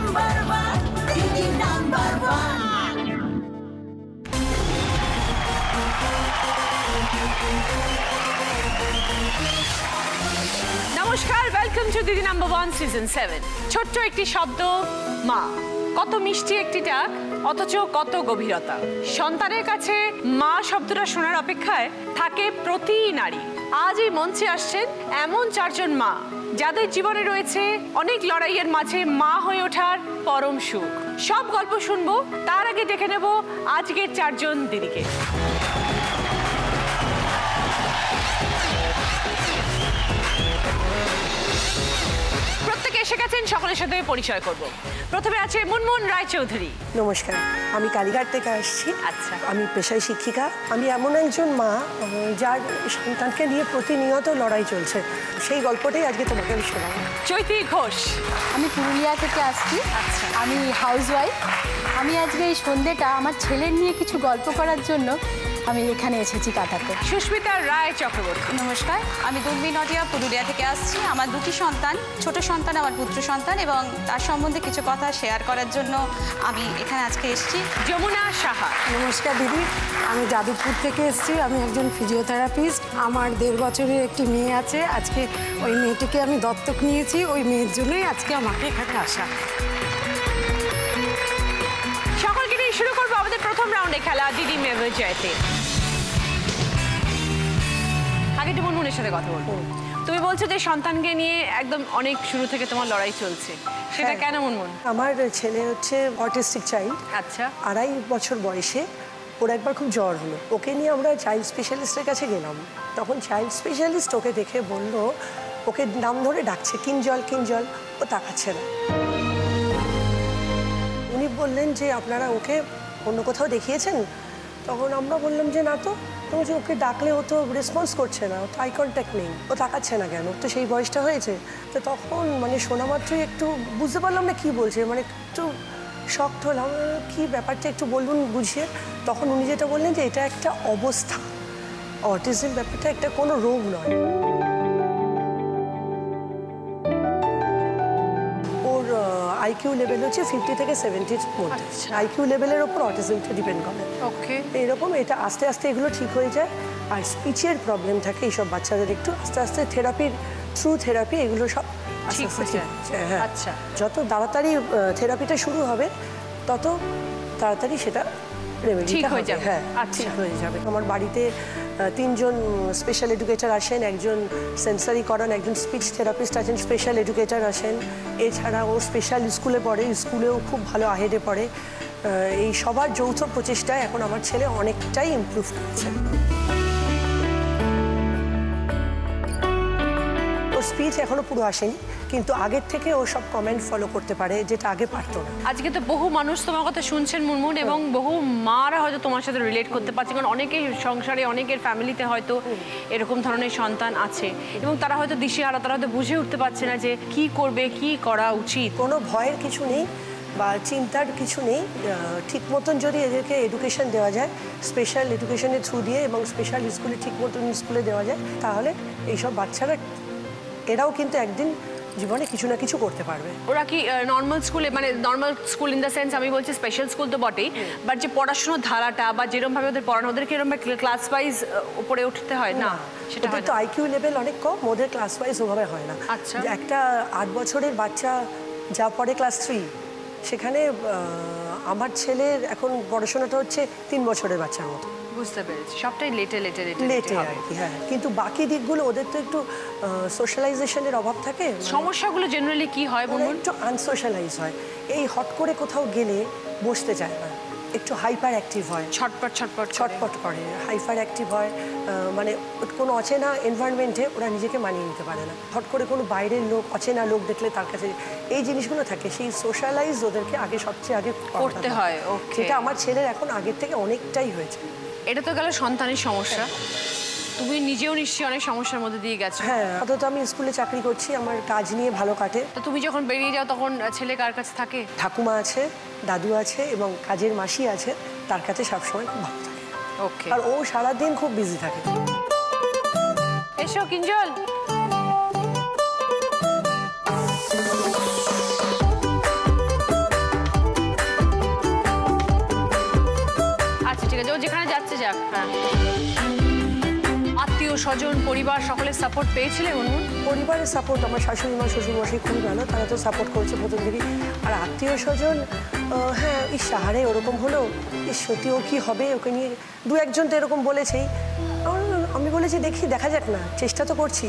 নমস্কার, welcome to দিদি number 1 season 7। ছোট্ট একটি শব্দ মা, কত মিষ্টি একটি ডাক, অথচ কত গভীরতা। সন্তানের কাছে মা শব্দটা শোনার অপেক্ষায় থাকে প্রতি নারী। আজ এই মঞ্চে আসছেন এমন 4 জন মা, যাদের জীবনে রয়েছে অনেক লড়াইয়ের মাঝে মা হয়ে ওঠার পরম সুখ। সব গল্প শুনবো, তার আগে দেখে নেব আজকের 4 জন দিদিকে। প্রত্যেকে এসে গেছেন, সকলের সাথে পরিচয় করব। প্রথমে আছে মুনমুন রায়চৌধুরী। নমস্কার, আমি কালীঘাট থেকে আসছি। আচ্ছা, আমি পেশায় শিক্ষিকা। আমি এমন একজন মা যার সন্তানকে নিয়ে প্রতিনিয়ত লড়াই চলছে, সেই গল্পটাই আজকে তোমাকে আমি শোনাবো। চৈতি ঘোষ। আমি পুরুলিয়া থেকে আসছি। আচ্ছা, আমি হাউসওয়াইফ। আমি আজকে এই সন্ধ্যেটা আমার ছেলের নিয়ে কিছু গল্প করার জন্য আমি এখানে এসেছি কাটাতে। সুস্মিতা রায় চক্রবর্তী। নমস্কার, আমি দুর্মি নটিয়া পুরুলিয়া থেকে আসছি। আমার 2টি সন্তান, ছোট সন্তান আমার পুত্র সন্তান, এবং তার সম্বন্ধে কিছু কথা শেয়ার করার জন্য আমি এখানে আজকে এসেছি। যমুনা সাহা। নমস্কার দিদি, আমি যাদবপুর থেকে এসেছি। আমি একজন ফিজিওথেরাপিস্ট। আমার 1.5 বছরের একটি মেয়ে আছে। আজকে ওই মেয়েটিকে আমি দত্তক নিয়েছি। ওই মেয়ের জন্যই আজকে আমাকে এখানে আসা। সকলকে নিয়ে শুরু করবো আমাদের প্রথম রাউন্ডে খেলা দিদি মেভেল জয়তে। আগে একটু মুনমুনের সাথে কথা বলবো। তুমি বলছো যে সন্তানকে নিয়ে একদম অনেক শুরু থেকে তোমার লড়াই চলছে, সেটা কেন মুনমুন? আমার ছেলে হচ্ছে অটিস্টিক চাইল্ড। আচ্ছা, 2.5 বছর বয়সে ওর একবার খুব জ্বর হলো। ওকে নিয়ে আমরা চাইল্ড স্পেশালিস্টের কাছে গেলাম। তখন চাইল্ড স্পেশালিস্ট ওকে দেখে বলল, ওকে নাম ধরে ডাকছে, কিঞ্জল কিঞ্জল। ও তাকাচ্ছে না। উনি বললেন যে আপনারা ওকে অন্য কোথাও দেখিয়েছেন? তখন আমরা বললাম যে না তো। তুমি যে ওকে ডাকলে ও তো রেসপন্স করছে না, ও তো আই কন্ট্যাক্ট নেই, ও তাকাচ্ছে না কেন? তো সেই বয়সটা হয়েছে। তো তখন মানে শোনা মাত্রই একটু বুঝতে পারলাম না কী বলছে, মানে একটু শকড হলাম। কী ব্যাপারটা একটু বলুন বুঝিয়ে। তখন উনি যেটা বললেন যে এটা একটা অবস্থা, অটিজম ব্যাপারটা একটা কোনো রোগ নয়। ওর আইকিউ লেভেল হচ্ছে 50 থেকে 70-র মধ্যে। আইকিউ লেভেলের ওপর অটিজমটা ডিপেন্ড করে। ওকে, এরকম এটা আস্তে আস্তে এগুলো ঠিক হয়ে যায়। আর স্পিচের প্রবলেম থাকে এইসব বাচ্চাদের, একটু আস্তে আস্তে থ্রু থেরাপি এগুলো সব ঠিক হয়ে যায়। হ্যাঁ, আচ্ছা, যত তাড়াতাড়ি থেরাপিটা শুরু হবে তত তাড়াতাড়ি সেটা ঠিক হয়ে যাবে। হ্যাঁ, আচ্ছা, ঠিক হয়ে যাবে। আমার বাড়িতে 3 জন স্পেশাল এডুকেটার আসেন, একজন সেন্সারি করান, একজন স্পিচ থেরাপিস্ট আছেন, স্পেশাল এডুকেটার আসেন। এছাড়া ও স্পেশাল স্কুলে পড়ে, স্কুলেও খুব ভালো আহেডে পড়ে। এই সবার যৌথ প্রচেষ্টায় এখন আমার ছেলে অনেকটাই ইমপ্রুভ করছে। ওর স্পিচ এখনো পুরো আসেনি, কিন্তু আগের থেকে ও সব কমেন্ট ফলো করতে পারে, যেটা আগে পারতো না। আজকে তো বহু মানুষ তোমার কথা শুনছেন মুনমুন, এবং বহু মারা হয়তো তোমার সাথে রিলেট করতে পারছে, কারণ অনেকেই সংসারে, অনেকের ফ্যামিলিতে হয়তো এরকম ধরনের সন্তান আছে, এবং তারা হয়তো দিশেহারা, তারা হয়তো বুঝে উঠতে পারছে না যে কি করবে, কি করা উচিত। কোনো ভয়ের কিছু নেই বা চিন্তার কিছু নেই। ঠিক মতন যদি এদেরকে এডুকেশন দেওয়া যায়, স্পেশাল এডুকেশনের থ্রু দিয়ে, এবং স্পেশাল স্কুলে ঠিক মতন স্কুলে দেওয়া যায়, তাহলে এইসব বাচ্চারা এরাও কিন্তু একদিন জীবনে কিছু না কিছু করতে পারবে। ওরা কি নর্মাল স্কুলে, মানে normal school in the sense আমি বলছি স্পেশাল স্কুল তো বটেই, বাট যে পড়াশোনার ধারাটা বা যেরকমভাবে ওদের পড়ানো, ওদেরকে এরকম ক্লাস ওয়াইজ উপরে উঠতে হয় না? সেটা ওদের তো আইকিউ লেভেল অনেক কম, ওদের ক্লাস ওয়াইজ ওভাবে হয় না। আচ্ছা, একটা 8 বছরের বাচ্চা যা পড়ে ক্লাস 3, সেখানে আমার ছেলের এখন পড়াশোনাটা হচ্ছে 3 বছরের বাচ্চার মতো। বুঝতে পেরেছি, সবটাই লেটে আর কি। হ্যাঁ, কিন্তু বাকি দিকগুলো ওদের তো একটু সোশ্যালাইজেশনের অভাব থাকে। সমস্যাগুলো জেনারেলি কি হয় বলুন? একটু আনসোশ্যালাইজ হয়। এই হট করে কোথাও গেলে বসতে চায় না, একটু হাইপার অ্যাক্টিভ হয়, ছটপট করে, হাইপার অ্যাক্টিভ হয়। মানে কোনো অচেনা এনভায়রনমেন্টে ওরা নিজেকে মানিয়ে নিতে পারে না। হট করে কোনো বাইরের লোক, অচেনা লোক দেখলে তার কাছে এই জিনিসগুলো থাকে। সেই সোশ্যালাইজ ওদেরকে সবচেয়ে আগে করতে হয়। সেটা আমার ছেলের এখন আগের থেকে অনেকটাই হয়েছে। এটা তো গেল সন্তানের সমস্যা। তুমি নিজেও নিশ্চয়ই অনেক সমস্যার মধ্যে দিয়ে গেছো। হ্যাঁ, অন্তত আমি স্কুলে চাকরি করছি, আমার কাজ নিয়ে ভালো কাটে। তো তুমি যখন বেরিয়ে যাও তখন ছেলে কার কাছে থাকে? ঠাকুমা আছে, দাদু আছে, এবং কাজের মাসি আছে, তার কাছে সবসময় খুব ভালো থাকে। ওকে, আর ও সারাদিন খুব বিজি থাকে। এসো কিঞ্জল। যাক। হ্যাঁ, আত্মীয় স্বজন পরিবার সকলের সাপোর্ট পেয়েছিলে মুনমুন? পরিবারের সাপোর্ট, আমার শাশুড়ি মা শ্বশুরমশাই খুবই ভালো, তারা তো সাপোর্ট করেছে প্রথম থেকেই। আর আত্মীয় স্বজন, হ্যাঁ, এই সাহারে ওরকম হলো, সত্যি ও কী হবে, ওকে নিয়ে দু একজন তো এরকম বলেছেই। আমি বলেছি দেখি, দেখা যাক না, চেষ্টা তো করছি,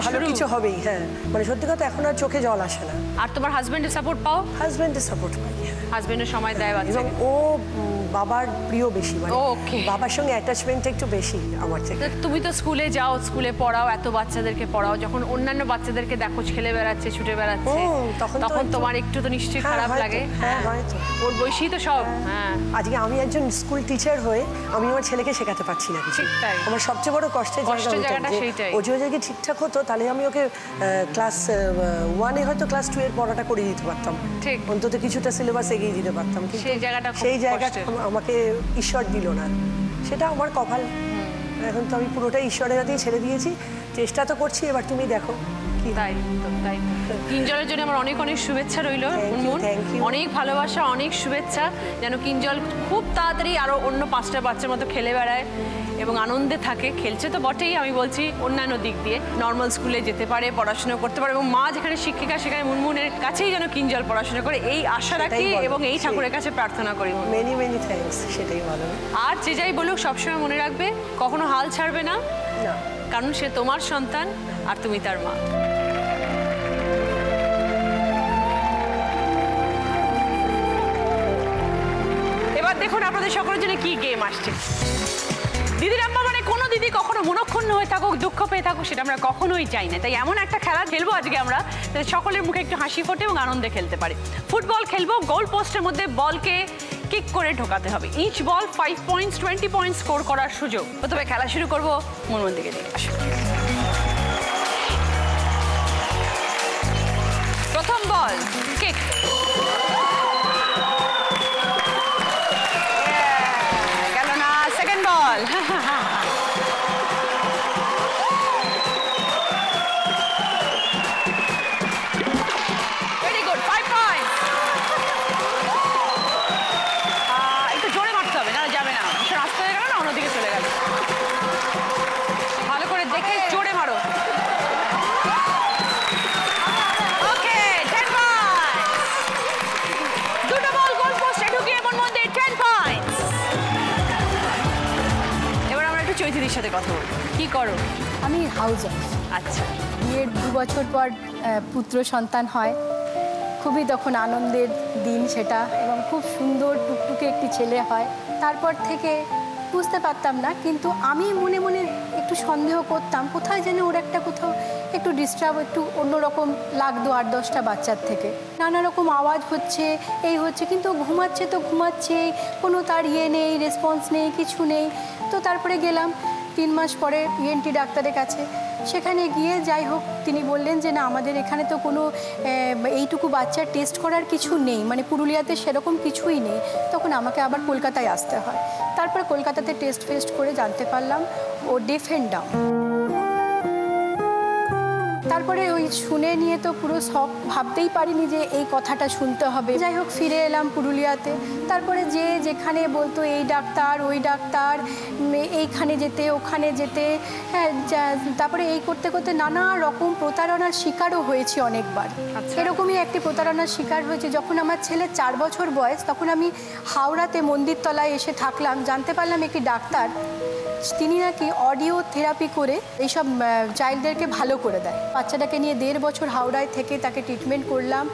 ভালো কিছু হবেই। হ্যাঁ, মানে সত্যি কথা এখন আর চোখে জল আসে না। আর তোমার হাজবেন্ডের সাপোর্ট পাও? হাজবেন্ডের সাপোর্ট পাই, হাজবেন্ডের সময় দেয় বাচ্চা, এবং ও বাবার প্রিয় বেশি, মানে ওকে, বাবার সঙ্গে অ্যাটাচমেন্ট একটু বেশি আমার থেকে। তুমি তো স্কুলে যাও, স্কুলে পড়াও, এত বাচ্চাদেরকে পড়াও, যখন অন্যান্য বাচ্চাদেরকে দেখো খেলে বেড়াচ্ছে, ছুটে বেড়াচ্ছে, তখন তোমার একটু তো নিশ্চয়ই খারাপ লাগে। হ্যাঁ, হয়তো ওর বয়সী তো সব। হ্যাঁ, আজকে আমি একজন স্কুল টিচার হয়ে আমি আমার ছেলেকে শেখাতে পারছি না কিছু। আমার সবচেয়ে বড় কষ্টের জায়গাটা সেইটাই। ও যদি ঠিকঠাক হতো তাহলে আমি ওকে ক্লাস 1-এ হয়তো ক্লাস 2 এর পড়াটা করিয়ে দিতে পারতাম, ঠিক, অন্তত কিছুটা সিলেবাস এগিয়ে দিতে পারতাম। সেই জায়গাটা আমাকে ঈশ্বর দিল না, সেটা আমার কপাল। এখন তো আমি পুরোটাই ঈশ্বরের হাতেই ছেড়ে দিয়েছি, চেষ্টা তো করছি, এবার তুমি দেখো। তাই কিঞ্জলের জন্য আমার অনেক অনেক শুভেচ্ছা রইল মুনমুন, অনেক ভালোবাসা, অনেক শুভেচ্ছা, যেন কিঞ্জল খুব তাড়াতাড়ি আরো অন্য 5টা বাচ্চার মতো খেলে বেড়ায় এবং আনন্দে থাকে। খেলছে তো বটেই, আমি বলছি অন্যান্য দিক দিয়ে নর্মাল স্কুলে যেতে পারে, পড়াশোনা করতে পারে, এবং মা যেখানে শিক্ষিকা সেখানে মুনমুনের কাছেই যেন কিঞ্জল পড়াশোনা করে, এই আশা রাখি এবং এই ঠাকুরের কাছে প্রার্থনা করি। মেনি মেনি থ্যাঙ্কস, সেটাই ভালো। আর যে যাই বলুক সবসময় মনে রাখবে কখনো হাল ছাড়বে না, কারণ সে তোমার সন্তান আর তুমি তার মা। এবার দেখুন আপনাদের সকলের জন্য কি গেম আসছে। দিদি নাম্বা মানে কোনো দিদি কখনো মনক্ষুণ্ণ হয়ে থাকুক, দুঃখ পেয়ে থাকুক, সেটা আমরা কখনোই চাই না। তাই এমন একটা খেলা খেলবো আজকে আমরা, যাতে সকলের মুখে একটু হাসি ফোটে এবং আনন্দে খেলতে পারে। ফুটবল খেলবো, গোল পোস্টের মধ্যে বলকে কিক করে ঢোকাতে হবে। ইচ বল 5 পয়েন্টস, 20 পয়েন্টস স্কোর করার সুযোগ। প্রথমে খেলা শুরু করবো মুনমুন দিকে দিয়ে। প্রথম বল কিক, গেল না। সেকেন্ড বল, ভেরি গুড, 5 পয়েন্টস। একটু জোরে মারতে হবে, না যাবে না, রাস্তা হয়ে গেল না, অন্যদিকে চলে গেল। ভালো করে দেখে জোরে মারো। ওকে, 10 পয়েন্টস। দুটো বল গোল পোস্টে ঢুকিয়ে এমন মধ্যে 10 পয়েন্টস। এবার আমরা একটু চৈতিদির সাথে কথা বলবো। কি করো? আমি হাউস ওয়াইফ। আচ্ছা, বিয়ের 2 বছর পর পুত্র সন্তান হয়, খুবই তখন আনন্দের দিন সেটা, এবং খুব সুন্দর টুকটুকে একটি ছেলে হয়। তারপর থেকে বুঝতে পারতাম না, কিন্তু আমি মনে মনে একটু সন্দেহ করতাম কোথায় যেন ওর একটা কোথাও একটু ডিস্টার্ব, একটু অন্যরকম লাগতো 8-10টা বাচ্চার থেকে। নানা রকম আওয়াজ হচ্ছে, এই হচ্ছে, কিন্তু ঘুমাচ্ছে তো ঘুমাচ্ছে, কোনো তার ইয়ে নেই, রেসপন্স নেই, কিছু নেই। তো তারপরে গেলাম 3 মাস পরে ENT ডাক্তারের কাছে। সেখানে গিয়ে যাই হোক তিনি বললেন যে না, আমাদের এখানে তো কোনো এইটুকু বাচ্চার টেস্ট করার কিছু নেই, মানে পুরুলিয়াতে সেরকম কিছুই নেই। তখন আমাকে আবার কলকাতায় আসতে হয়। তারপরে কলকাতাতে টেস্ট করে জানতে পারলাম ও ডেফ এন্ড ডাম্ব। তারপরে ওই শুনে নিয়ে তো পুরো শখ, ভাবতেই পারিনি যে এই কথাটা শুনতে হবে। যাই হোক ফিরে এলাম পুরুলিয়াতে। তারপরে যে যেখানে বলতো এই ডাক্তার ওই ডাক্তার, এইখানে যেতে ওখানে যেতে, হ্যাঁ, তারপরে এই করতে করতে নানা রকম প্রতারণার শিকারও হয়েছি অনেকবার। এরকমই একটি প্রতারণার শিকার হয়েছে যখন আমার ছেলে 4 বছর বয়স। তখন আমি হাওড়াতে মন্দিরতলায় এসে থাকলাম, জানতে পারলাম একটি ডাক্তার তিনি নাকি অডিও থেরাপি করে এইসব চাইল্ডদেরকে ভালো করে দেয়। বাচ্চাটাকে নিয়ে 1.5 বছর হাওড়ায় থেকে তাকে ট্রিটমেন্ট করলাম।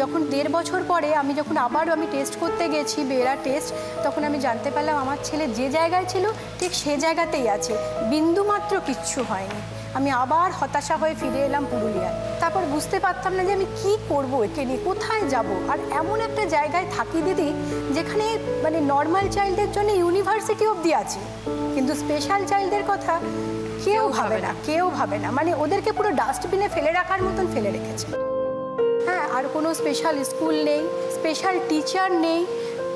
যখন 1.5 বছর পরে যখন আবারও আমি টেস্ট করতে গেছি, বেরা টেস্ট, তখন আমি জানতে পারলাম আমার ছেলে যে জায়গায় ছিল ঠিক সে জায়গাতেই আছে, বিন্দুমাত্র কিচ্ছু হয়নি। আমি আবার হতাশা হয়ে ফিরে এলাম পুরুলিয়ায়। তারপর বুঝতে পারতাম না যে আমি কি করব, একে নিয়ে কোথায় যাব। আর এমন একটা জায়গায় থাকি দিদি, যেখানে মানে নর্মাল চাইল্ডদের জন্য ইউনিভার্সিটি অবধি আছে, কিন্তু স্পেশাল চাইল্ডদের কথা কেউ ভাবে না, মানে ওদেরকে পুরো ডাস্টবিনে ফেলে রাখার মতন ফেলে রেখেছে। হ্যাঁ, আর কোনো স্পেশাল স্কুল নেই, স্পেশাল টিচার নেই,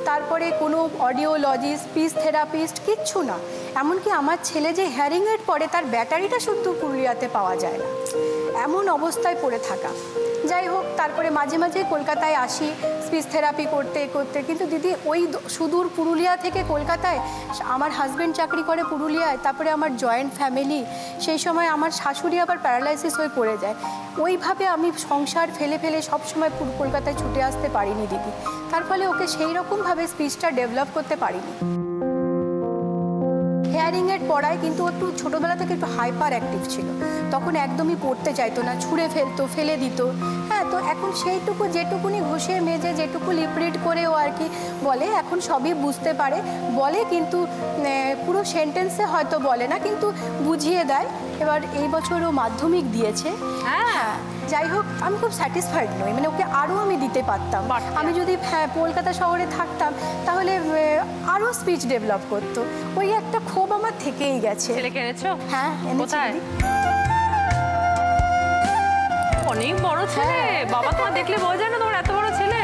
তারপরে কোনো অডিওলজিস্ট, স্পিচ থেরাপিস্ট, কিচ্ছু না। এমনকি আমার ছেলে যে হিয়ারিং এইড পড়ে তার ব্যাটারিটা শুধু পুরুলিয়াতে পাওয়া যায় না, এমন অবস্থায় পড়ে থাকা। যাই হোক, তারপরে মাঝে মাঝে কলকাতায় আসি স্পিচ থেরাপি করতে করতে। কিন্তু দিদি ওই সুদূর পুরুলিয়া থেকে কলকাতায়, আমার হাজব্যান্ড চাকরি করে পুরুলিয়ায়, তারপরে আমার জয়েন্ট ফ্যামিলি, সেই সময় আমার শাশুড়ি আবার প্যারালাইসিস হয়ে পড়ে যায়। ওইভাবে আমি সংসার ফেলে ফেলে সবসময় কলকাতায় ছুটে আসতে পারিনি দিদি। তার ফলে ওকে সেই রকমভাবে স্পিচটা ডেভেলপ করতে পারিনি। হেয়ারিংয়ের পড়ায় কিন্তু একটু ছোটোবেলা থেকে একটু হাইপার অ্যাক্টিভ ছিল, তখন একদমই পড়তে চাইতো না, ছুঁড়ে ফেলতো, ফেলে দিত। হ্যাঁ, তো এখন সেইটুকু যেটুকুনি ঘষে মেজে যেটুকু লিপরিড করে ও আর কি বলে, এখন সবই বুঝতে পারে, বলে কিন্তু পুরো সেন্টেন্সে হয়তো বলে না, কিন্তু বুঝিয়ে দেয়। এবার এই বছর ও মাধ্যমিক দিয়েছে। হ্যাঁ, যাই হোক, আমি খুব স্যাটিসফাইড নই, মানে ওকে আরও আমি দিতে পারতাম। আমি যদি কলকাতা শহরে থাকতাম তাহলে আরও স্পিচ ডেভেলপ করতো। ওই একটা ক্ষোভ আমার থেকেই গেছে। ছেলেকে এনেছো? হ্যাঁ, কোথায়? অনেক বড় ছেলে। বাবা তোমার দেখলে বোঝা যায় না তোমার এত বড় ছেলে।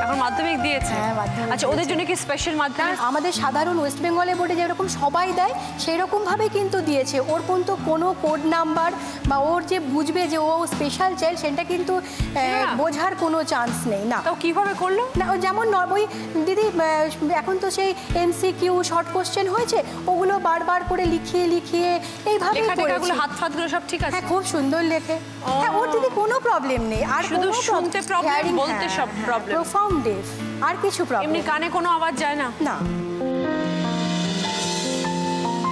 এখন মাধ্যমিক দিয়েছে? হ্যাঁ, মাধ্যমিক। আচ্ছা, ওদের জন্য কি স্পেশাল মাধ্যমিক? আমাদের সাধারণ ওয়েস্ট বেঙ্গলে বোর্ডে যেরকম সবাই দেয় সেই রকমভাবে কিন্তু দিয়েছে। ওর কিন্তু কোনো কোড নাম্বার বা ওর যে বুঝবে যে ও স্পেশাল চাইল্ড, সেটা কিন্তু বোঝার কোনো চান্স নেই। না, তাও কিভাবে করলো? না, ও যেমন ওই দিদি এখন তো সেই এমসিকিউ শর্ট কোশ্চেন হয়েছে, ওগুলো বারবার করে লিখিয়ে লিখিয়ে এইভাবে লেখাগুলো হাত ফাতগুলো সব ঠিক আছে? হ্যাঁ, খুব সুন্দর লেখে। হ্যাঁ, ওর দিদি কোনো প্রবলেম নেই। আর শুধু শুনতে প্রবলেম, বলতে সব প্রবলেম। প্রোফাউন্ড ডেফ, আর কিছু প্রবলেম। এমনি কানে কোনো আওয়াজ যায় না? না।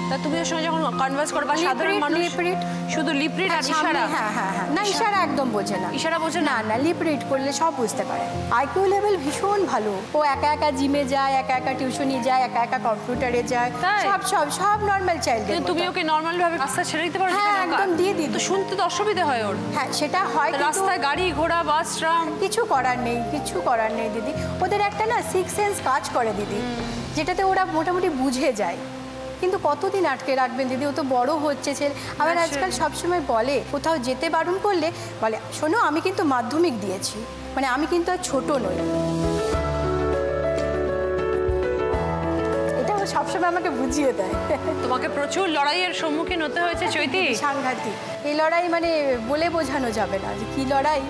তা তুমি ওর সঙ্গে যখন কনভার্স করবা সাধারণ মানুষ শুধু লিপ রিড আর ইশারা? হ্যাঁ হ্যাঁ হ্যাঁ, না, ইশারা একদম বোঝে না। ইশারা বোঝে না? না, লিপ রিড করলে সব বুঝতে পারে। আইকিউ লেভেল ভীষণ ভালো। ও একা একা জিমে যায়, একা একা টিউশনি যায়, একা একা কম্পিউটারে যায়, সব সব সব নর্মাল চাইল্ড। কিন্তু তুমি ওকে নর্মাল ভাবে রাস্তা ছেড়ে দিতে পারো? হ্যাঁ, একদম দিয়ে দিই। তো শুনতে তো অসুবিধা হয় ওর। হ্যাঁ, সেটা হয়, রাস্তায় গাড়ি ঘোড়া বাস ট্রাম কিছু করার নেই, কিছু করার নেই দিদি। ওদের একটা না সিক্স সেন্স কাজ করে দিদি, যেটাতে ওরা মোটামুটি বুঝে যায়। কিন্তু কতদিন আটকে রাখবেন দিদি? ও তো বড় হচ্ছে ছেলে। আবার আজকাল সবসময় বলে, কোথাও যেতে বারণ করলে বলে, শোনো আমি কিন্তু মাধ্যমিক দিয়েছি, মানে আমি কিন্তু আর ছোট নই। এটা ও সবসময় আমাকে বুঝিয়ে দেয়। তোমাকে প্রচুর লড়াইয়ের সম্মুখীন হতে হয়েছে চৈতি? সাংঘাতিক। এই লড়াই মানে বলে বোঝানো যাবে না যে কি লড়াই।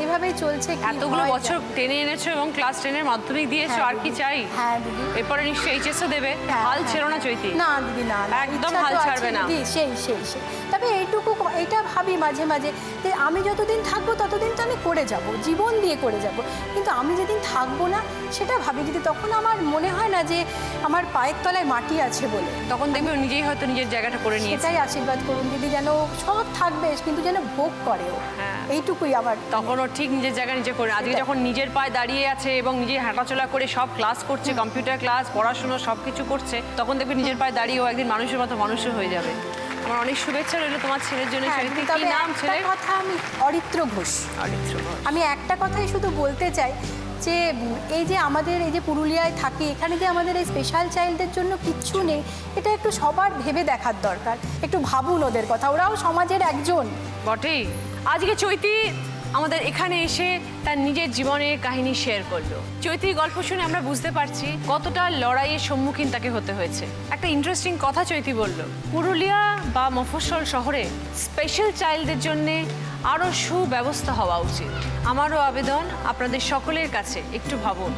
এইভাবেই চলছে। এতগুলো বছর টেনে এনেছো এবং ক্লাস 10 এর মাধ্যমিক দিয়েছো, আর কি চাই? হ্যাঁ দিদি। এরপরে নিশ্চয়ই এইচএসও দেবে। হাল ছেড়ো না চৈতি। না দিদি, না, একদম হাল ছাড়বে না। সেই সেই সেই। তবে এইটুকু, এটা ভাবি মাঝে মাঝে যে আমি যতদিন থাকবো ততদিন তো আমি করে যাব, জীবন দিয়ে করে যাব। কিন্তু আমি যেদিন থাকবো না সেটা ভাবি দিদি, তখন আমার মনে হয় না যে আমার পায়ের তলায় মাটি আছে বলে। তখন দেখবে ও নিজেই হয়তো নিজের জায়গাটা করে নিয়েছে। সেটাই আশীর্বাদ করুন দিদি, যেন সব থাকবে কিন্তু যেন ভোগ করে ও। এইটুকুই আমার। তখন ও ঠিক নিজের জায়গা নিজে করে। আজকে যখন নিজের পায়ে দাঁড়িয়ে আছে এবং নিজে হাঁটাচলা করে সব ক্লাস করছে, কম্পিউটার ক্লাস, পড়াশোনা সবকিছু করছে, তখন দেখবে নিজের পায়ে দাঁড়িয়ে ও একদিন মানুষের মতো মানুষও হয়ে যাবে। আমার অনেক শুভেচ্ছা রইল তোমার ছেলের জন্য। কি নাম ছেলের? কথা আমি অরিত্র ঘোষ। অরিত্র ঘোষ। আমি একটা কথাই শুধু বলতে চাই যে এই যে আমাদের এই যে পুরুলিয়ায় থাকি, এখানে যে আমাদের এই স্পেশাল চাইল্ডদের জন্য কিচ্ছু নেই, এটা একটু সবার ভেবে দেখার দরকার। একটু ভাবুন ওদের কথা, ওরাও সমাজের একজন। বটেই। আজকে চৈতি আমাদের এখানে এসে তার নিজের জীবনের কাহিনী শেয়ার করলো। চৈতির গল্প শুনে আমরা বুঝতে পারছি কতটা লড়াইয়ের সম্মুখীন তাকে হতে হয়েছে। একটা ইন্টারেস্টিং কথা চৈতি বলল, পুরুলিয়া বা মফস্বল শহরে স্পেশাল চাইল্ডদের জন্যে আরও সুব্যবস্থা হওয়া উচিত। আমারও আবেদন আপনাদের সকলের কাছে, একটু ভাবুন।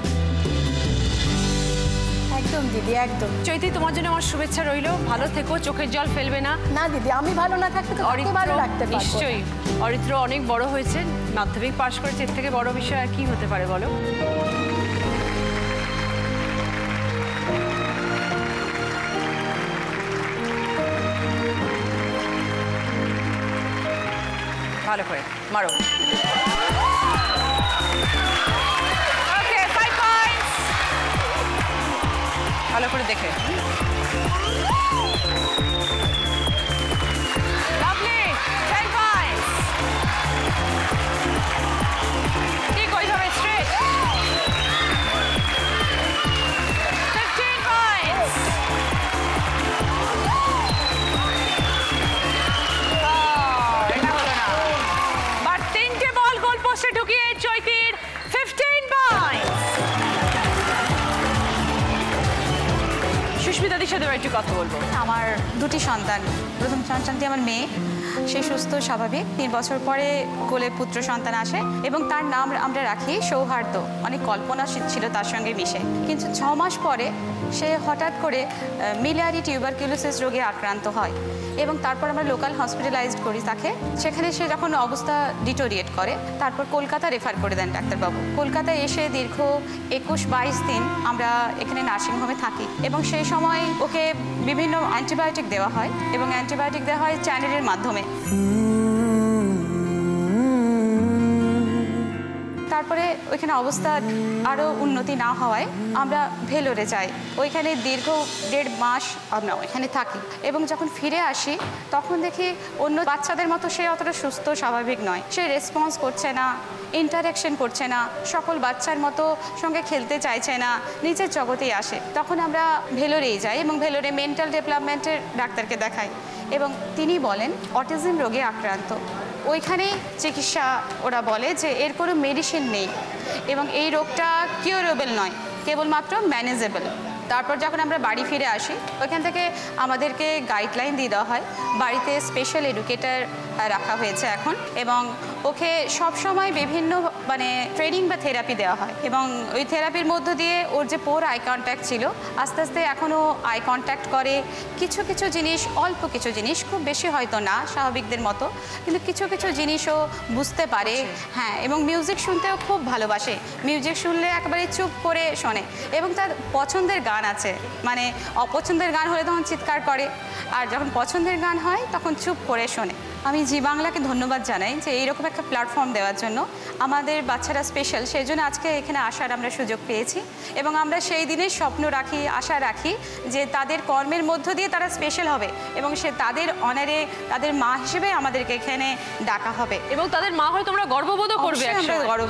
একদম দিদি, একদম। চৈতি, তোমার জন্য আমার শুভেচ্ছা রইল। ভালো থেকো, চোখের জল ফেলবে না। না দিদি, আমি ভালো না থাকতে তো কাকে ভালো রাখতে পারবো? নিশ্চয়ই। অরিত্র অনেক বড় হয়েছে, মাধ্যমিক পাশ করেছে, এর থেকে বড় বিষয় আর কি হতে পারে বলো? ভালো করে মারো। ওকে, 5 পয়েন্টস। ভালো করে দেখে। Lovely, 10 points. ঠিক ওইভাবে স্ট্রেট। 15 পয়েন্টস। এটা হলো না। বাট 3টে বল গোল পোস্টে ঢুকিয়ে চৈতির 15 পয়েন্টস। সুস্মিতাদির সাথে একটু কথা বলবো। আমার দুটি সন্তান, প্রথম সন্তানটি আমার মেয়ে, সে সুস্থ স্বাভাবিক। 3 বছর পরে কোলে পুত্র সন্তান আসে এবং তার নাম আমরা রাখি সৌহার্দ্য। অনেক কল্পনা ছিল তার সঙ্গে মিশে, কিন্তু 6 মাস পরে সে হঠাৎ করে মিলিয়ারি টিউবারকিউলোসিস রোগে আক্রান্ত হয় এবং তারপর আমরা লোকাল হসপিটালাইজড করি তাকে। সেখানে সে যখন অবস্থা ডিটোরিয়েট করে তারপর কলকাতা রেফার করে দেন ডাক্তারবাবু। কলকাতায় এসে দীর্ঘ 21-22 দিন আমরা এখানে নার্সিংহোমে থাকি এবং সেই সময় ওকে বিভিন্ন অ্যান্টিবায়োটিক দেওয়া হয় এবং অ্যান্টিবায়োটিক দেওয়া হয় চ্যানেলের মাধ্যমে। তারপরে ওইখানে অবস্থা আরও উন্নতি না হওয়ায় আমরা ভেলোরে যাই। ওইখানে দীর্ঘ 1.5 মাস আমরা ওইখানে থাকি এবং যখন ফিরে আসি তখন দেখি অন্য বাচ্চাদের মতো সে অতটা সুস্থ স্বাভাবিক নয়। সে রেসপন্স করছে না, ইন্টারাকশন করছে না, সকল বাচ্চার মতো সঙ্গে খেলতে চাইছে না, নিজের জগতেই আসে। তখন আমরা ভেলোরেই যাই এবং ভেলোরে মেন্টাল ডেভেলপমেন্টের ডাক্তারকে দেখাই এবং তিনি বলেন অটিজম রোগে আক্রান্ত। ওইখানেই চিকিৎসা ওরা বলে যে এর কোনো মেডিসিন নেই এবং এই রোগটা কিউরেবল নয়, কেবলমাত্র ম্যানেজেবল। তারপর যখন আমরা বাড়ি ফিরে আসি ওইখান থেকে আমাদেরকে গাইডলাইন দিয়ে দেওয়া হয়। বাড়িতে স্পেশাল এডুকেটর রাখা হয়েছে এখন এবং ওকে সব সময় বিভিন্ন ট্রেনিং বা থেরাপি দেওয়া হয় এবং ওই থেরাপির মধ্য দিয়ে ওর যে পোর আই কন্ট্যাক্ট ছিল আস্তে আস্তে এখনও আই কন্ট্যাক্ট করে। কিছু কিছু জিনিস, অল্প কিছু জিনিস, খুব বেশি হয়তো না স্বাভাবিকদের মতো, কিন্তু কিছু কিছু জিনিসও বুঝতে পারে। হ্যাঁ, এবং মিউজিক শুনতেও খুব ভালোবাসে। মিউজিক শুনলে একেবারে চুপ করে শোনে এবং তার পছন্দের গান আছে, অপছন্দের গান হলে তখন চিৎকার করে আর যখন পছন্দের গান হয় তখন চুপ করে শোনে। আমি জি বাংলাকে ধন্যবাদ জানাই যে এইরকম একটা প্ল্যাটফর্ম দেওয়ার জন্য। আমাদের বাচ্চারা স্পেশাল, সেই জন্য আজকে এখানে আসার আমরা সুযোগ পেয়েছি এবং আমরা সেই দিনের স্বপ্ন রাখি, আশা রাখি যে তাদের কর্মের মধ্য দিয়ে তারা স্পেশাল হবে এবং সে তাদের অনারে তাদের মা হিসেবে আমাদেরকে এখানে ডাকা হবে এবং তাদের মা হয় তোমরা গর্ববোধও করবে,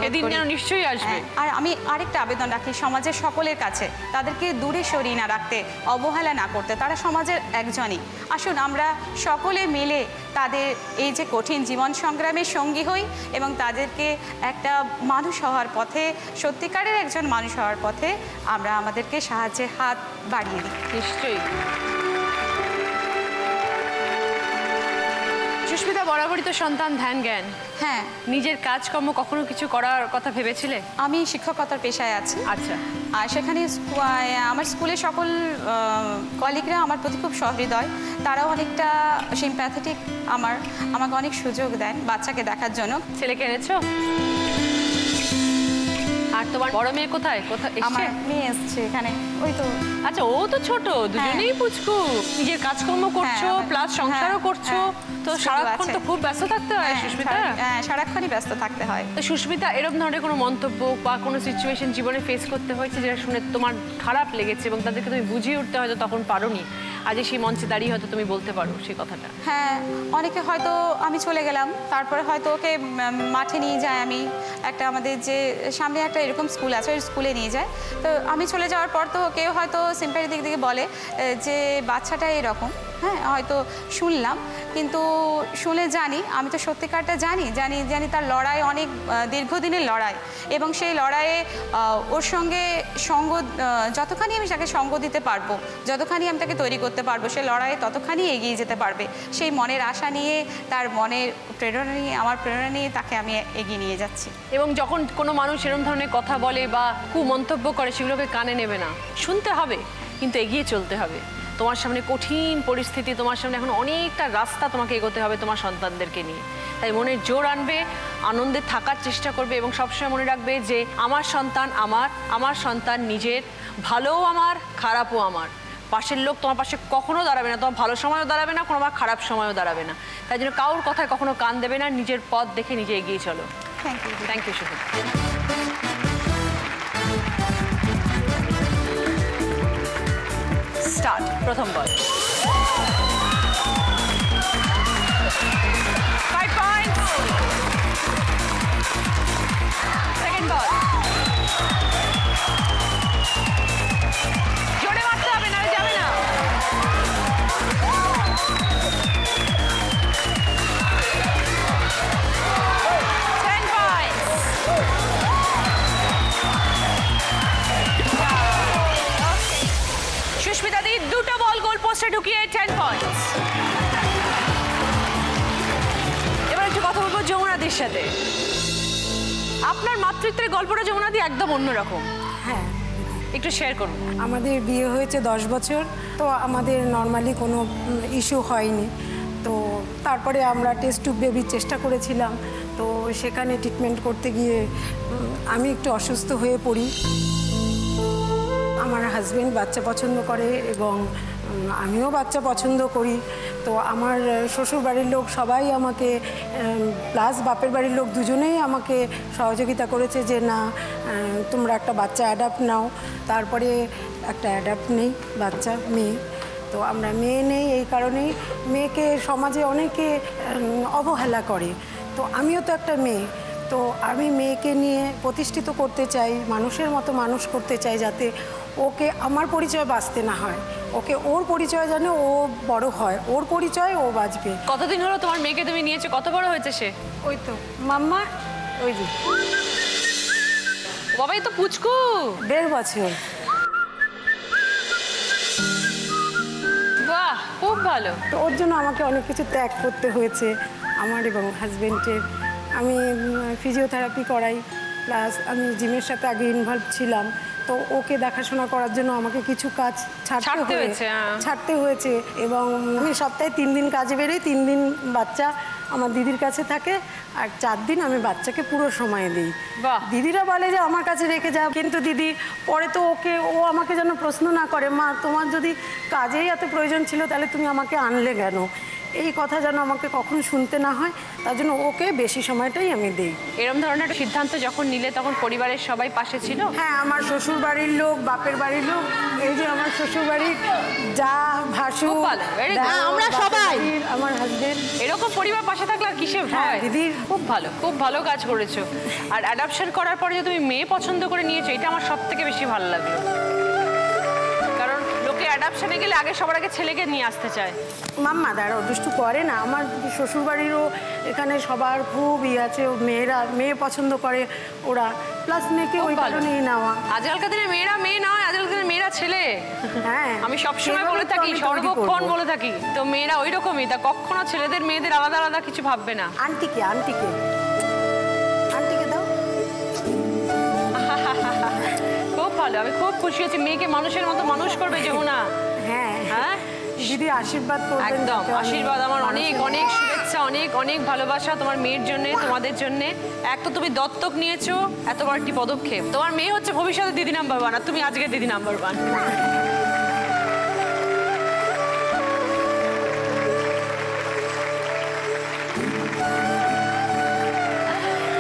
সেদিন যেন নিশ্চয়ই আসবে। আর আমি আরেকটা আবেদন রাখি সমাজের সকলের কাছে, তাদেরকে দূরে সরিয়ে না রাখতে, অবহেলা না করতে। তারা সমাজের একজনই। আসুন আমরা সকলে মিলে তাদের এই যে কঠিন জীবন সংগ্রামের সঙ্গী হই এবং তাদেরকে একটা মানুষ হওয়ার পথে, সত্যিকারের একজন মানুষ হওয়ার পথে আমরা আমাদেরকে সাহায্যের হাত বাড়িয়ে দিই। নিশ্চয়ই। সুস্মিতা, বরাবরই তো সন্তান ধ্যান জ্ঞান। হ্যাঁ, নিজের কাজকর্ম কখনো কিছু করার কথা ভেবেছিলে? আমি শিক্ষকতার পেশায় আছি। আচ্ছা। আর সেখানে আমার স্কুলের সকল কলিগরা আমার প্রতি খুব সহৃদয়, তারাও অনেকটা সিম্প্যাথেটিক, আমাকে অনেক সুযোগ দেন বাচ্চাকে দেখার জন্য। ছেলেকে এনেছো? আর তোমার বড় মেয়ে কোথায়? আমার মেয়ে এসছে এখানে, ওই তো। আচ্ছা, ও তো ছোট, দুজনেই পুচকু। নিজের কাজকর্ম করছো প্লাস সংসারও করছো, তো সারাক্ষণ তো খুব ব্যস্ত থাকতে হয় সুস্মিতা। হ্যাঁ, সারাক্ষণই ব্যস্ত থাকতে হয়। তো সুস্মিতা, এরকম ধরনের কোনো মন্তব্য বা কোনো সিচুয়েশন জীবনে ফেস করতে হয়েছে যেটা শুনে তোমার খারাপ লেগেছে এবং তাদেরকে তুমি বুঝিয়ে উঠতে হয়তো তখন পারোনি, আজ সেই মঞ্চে দাঁড়িয়ে হয়তো তুমি বলতে পারো সেই কথাটা? হ্যাঁ, অনেকে হয়তো আমি চলে গেলাম, তারপরে হয়তো ওকে মাঠে নিয়ে যায়, আমি একটা আমাদের যে সামনে একটা এরকম স্কুল আছে ওই স্কুলে নিয়ে যায়। তো আমি চলে যাওয়ার পর তো কেউ হয়তো সিম্প্যাথি দিক থেকে বলে যে বাচ্চাটা এরকম। হ্যাঁ, হয়তো শুনলাম, কিন্তু শুনে জানি, আমি তো সত্যিকারটা জানি তার লড়াই অনেক দীর্ঘদিনের লড়াই এবং সেই লড়াইয়ে ওর সঙ্গে যতখানি আমি তাকে সঙ্গ দিতে পারবো, যতখানি আমি তাকে তৈরি করতে পারবো, সে লড়াইয়ে ততখানি এগিয়ে যেতে পারবে। সেই মনের আশা নিয়ে, তার মনের প্রেরণা নিয়ে, আমার প্রেরণা নিয়ে তাকে আমি এগিয়ে নিয়ে যাচ্ছি। এবং যখন কোনো মানুষ এরকম ধরনের কথা বলে বা কুমন্তব্য করে, সেগুলোকে কানে নেবে না, শুনতে হবে কিন্তু এগিয়ে চলতে হবে। তোমার সামনে কঠিন পরিস্থিতি, তোমার সামনে এখন অনেকটা রাস্তা তোমাকে এগোতে হবে তোমার সন্তানদেরকে নিয়ে। তাই মনের জোর আনবে, আনন্দে থাকার চেষ্টা করবে এবং সবসময় মনে রাখবে যে আমার সন্তান আমার সন্তান নিজের, ভালোও আমার, খারাপও আমার। পাশের লোক তোমার পাশে কখনো দাঁড়াবে না, তোমার ভালো সময়ও দাঁড়াবে না, কোনো খারাপ সময়ও দাঁড়াবে না। তাই জন্য কারোর কথায় কখনো কান দেবে না, নিজের পথ দেখে নিজে এগিয়ে চলো। Thank you Sudha. স্টার্ট। প্রথম বল। 5 পয়েন্টস। সেকেন্ড বল। জোরে মারতে হবে, না যাবে না। সুস্মিতা দি দুটো বল গোল পোস্টে ঢুকিয়ে 10 পয়েন্টস। আমাদের সাথে। আপনার মাতৃত্বের গল্পটা যমুনাদি একদম অন্যরকম, হ্যাঁ একটু শেয়ার করুন। আমাদের বিয়ে হয়েছে 10 বছর, তো আমাদের নর্মালি কোনো ইস্যু হয়নি। তো তারপরে আমরা টেস্ট টিউব বেবির চেষ্টা করেছিলাম, তো সেখানে ট্রিটমেন্ট করতে গিয়ে আমি একটু অসুস্থ হয়ে পড়ি। আমার হাজবেন্ড বাচ্চা পছন্দ করে এবং আমিও বাচ্চা পছন্দ করি। তো আমার শ্বশুর বাড়ির লোক সবাই আমাকে, প্লাস বাপের বাড়ির লোক দুজনেই আমাকে সহযোগিতা করেছে যে না তোমরা একটা বাচ্চা অ্যাডাপ্ট নাও। তারপরে একটা অ্যাডাপ্ট নেই বাচ্চা, মেয়ে। তো আমরা মেয়ে নেই, এই কারণেই মেয়েকে সমাজে অনেকে অবহেলা করে। তো আমিও তো একটা মেয়ে, তো আমি মেয়েকে নিয়ে প্রতিষ্ঠিত করতে চাই, মানুষের মতো মানুষ করতে চাই, যাতে ওকে আমার পরিচয় বাঁচতে না হয়, ওকে ওর পরিচয় জানে ও বড় হয়, ওর পরিচয় ও বাঁচবে। কতদিন হলো তোমার মেয়েকে তুমি নিয়েছো? কত বড় হয়েছে সে? ওই তো মাম্মা, ওই যে বাবাই তো পুচকু। 1.5 বছর। বাহ, খুব ভালো। তো ওর জন্য আমাকে অনেক কিছু ত্যাগ করতে হয়েছে আমার এবং হাজবেন্ডের। আমি ফিজিওথেরাপি করাই, প্লাস আমি জিমের সাথে আগে ইনভলভ ছিলাম। তো ওকে দেখাশোনা করার জন্য আমাকে কিছু কাজ ছাড়তে হয়েছে। এবং আমি সপ্তাহে 3 দিন কাজে বেরোই, 3 দিন বাচ্চা আমার দিদির কাছে থাকে, আর 4 দিন আমি বাচ্চাকে পুরো সময় দিই। দিদিরা বলে যে আমার কাছে রেখে যাও, কিন্তু দিদি পরে তো ও আমাকে যেন প্রশ্ন না করে, মা তোমার যদি কাজেই এত প্রয়োজন ছিল তাহলে তুমি আমাকে আনলে কেন, এই কথা যেন আমাকে কখনো শুনতে না হয়। তার জন্য ওকে বেশি সময়টাই আমি দিই। এরকম ধরনের একটা সিদ্ধান্ত যখন নিলে তখন পরিবারের সবাই পাশে ছিল? হ্যাঁ, আমার শ্বশুর বাড়ির লোক, বাপের বাড়ির লোক, এই যে আমার শ্বশুর বাড়ির যা ভাসুর, আমরা সবাই, আমার হাজবেন্ড, এরকম পরিবার পাশে থাকলে আর কিসে ভয়? দিদি খুব ভালো, খুব ভালো কাজ করেছো। আর অ্যাডাপশন করার পরে যে তুমি মেয়ে পছন্দ করে নিয়েছো, এটা আমার সব থেকে বেশি ভালো লাগলো। কারণ লোকে অ্যাডাপশনে গেলে আগে সবার আগে ছেলেকে নিয়ে আসতে চায়। মাম্মা দাঁড়াও, দুষ্টু করে না। আমার শ্বশুরবাড়িরও এখানে সবার খুব আছে, মেয়েরা মেয়ে পছন্দ করে ওরা, প্লাস মেয়েকে ওই কারণেই নেওয়া। আজকালকার দিনে মেয়েরা মেয়ে নয়, আজকালকার দিনে মেয়েরা ছেলে। হ্যাঁ, আমি সবসময় বলে থাকি, সর্বক্ষণ বলে থাকি, তো মেয়েরা ওই রকমই। তা কখনো ছেলেদের মেয়েদের আলাদা আলাদা কিছু ভাববে না। আন্টিকে দাও। খুব ভালো, আমি খুব খুশি হচ্ছি। মেয়েকে মানুষের মতো মানুষ করবে যমুনা। হ্যাঁ হ্যাঁ, দিদি আশীর্বাদ করবেন। একদম আশীর্বাদ, আমার অনেক অনেক শুভেচ্ছা, অনেক অনেক ভালোবাসা তোমার মেয়ের জন্য, তোমাদের জন্য। এক তো তুমি দত্তক নিয়েছো, এত বড় একটি পদক্ষেপ। তোমার মেয়ে হচ্ছে ভবিষ্যতে দিদি নাম্বার 1, আর তুমি আজকে দিদি নাম্বার 1।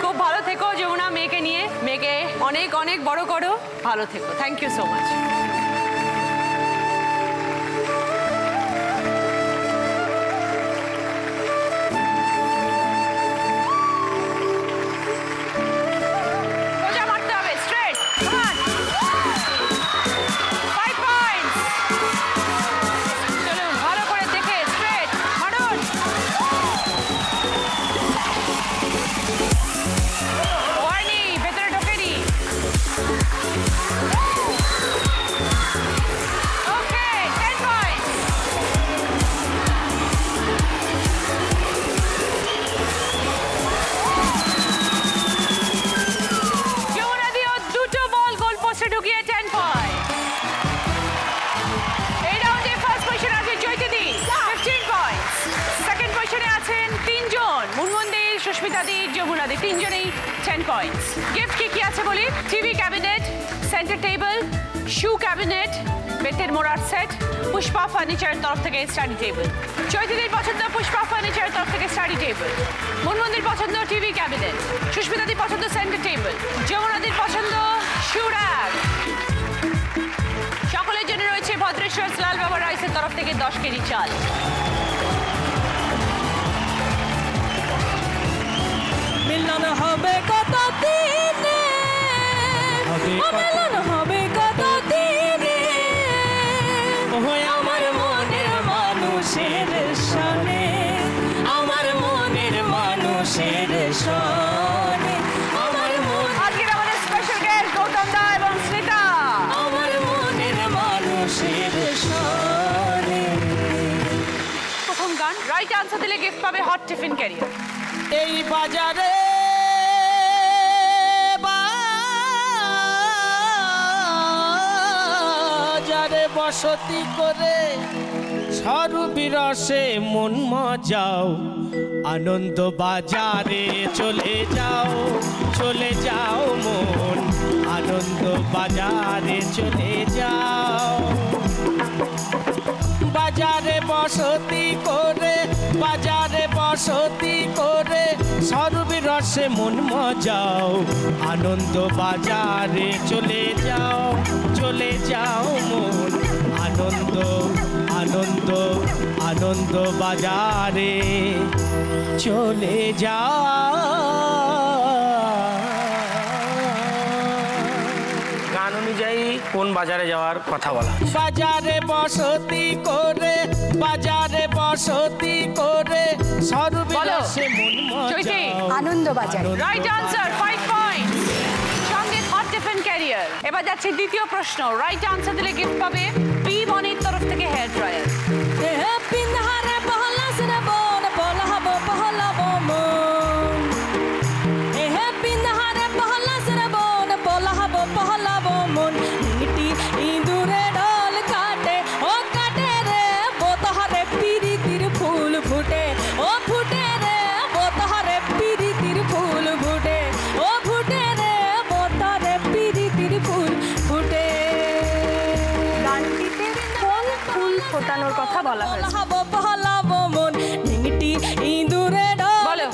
খুব ভালো থেকো যমুনা, মেয়েকে নিয়ে, মেয়েকে অনেক অনেক বড় করো, ভালো থেকো। Thank you so much. যমুনাদি, তিনজনেই 10 পয়েন্টস। গিফট কি আছে বলি? TV cabinet, centre table, shoe cabinet, বেতের মোড়ার সেট, পুষ্পা ফার্নিচারের তরফ থেকে স্টাডি টেবিল। চৈতিদির পছন্দ পুষ্পা ফার্নিচারের তরফ থেকে স্টাডি টেবিল, মুনমুন্দির পছন্দ টিভি ক্যাবিনেট, সুস্মিতাদির পছন্দ সেন্টার টেবিল, যমুনাদির পছন্দ শু র্যাক। সকলের জন্য রয়েছে ভদ্রেশ্বর লাল বাবা রাইসের তরফ থেকে 10 কেজি চাল। মিলন হবে কত দিনে, মিলন হবে কত দিনে, আমার মনের মানুষের সনে, আমার মনের মানুষের সনে, আমার মন। আজকের আমাদের স্পেশাল গেস্ট গৌতম দা এবং স্মিতা। আমার মনের মানুষের সনে। প্রথম গান রাইট আনসার দিলে গিফট পাবে হট টিফিন ক্যারিয়ার। এই বাজারে বসতি করে সরবিরসে মন মজাও, আনন্দ বাজারে চলে যাও মন, আনন্দ বাজারে চলে যাও। বাজারে বসতি করে সরবিরসে মন মজাও, আনন্দ বাজারে চলে যাও মন, আনন্দ বাজারে চলে যাও। গান অনুযায়ী কোন বাজারে যাওয়ার কথা বলা? বাজারে বসতি করে সরবিরসে মন মজাও, আনন্দ বাজার। Right answer, 5 point. সঙ্গে হট টিফিন ক্যারিয়ার। এবার যাচ্ছে দ্বিতীয় প্রশ্ন। রাইট আনসার দিলে গিফট পাবে বি বনির তরফ থেকে হেয়ার ড্রায়ার। ফোটানোর কথা বলা হয়েছে। বলো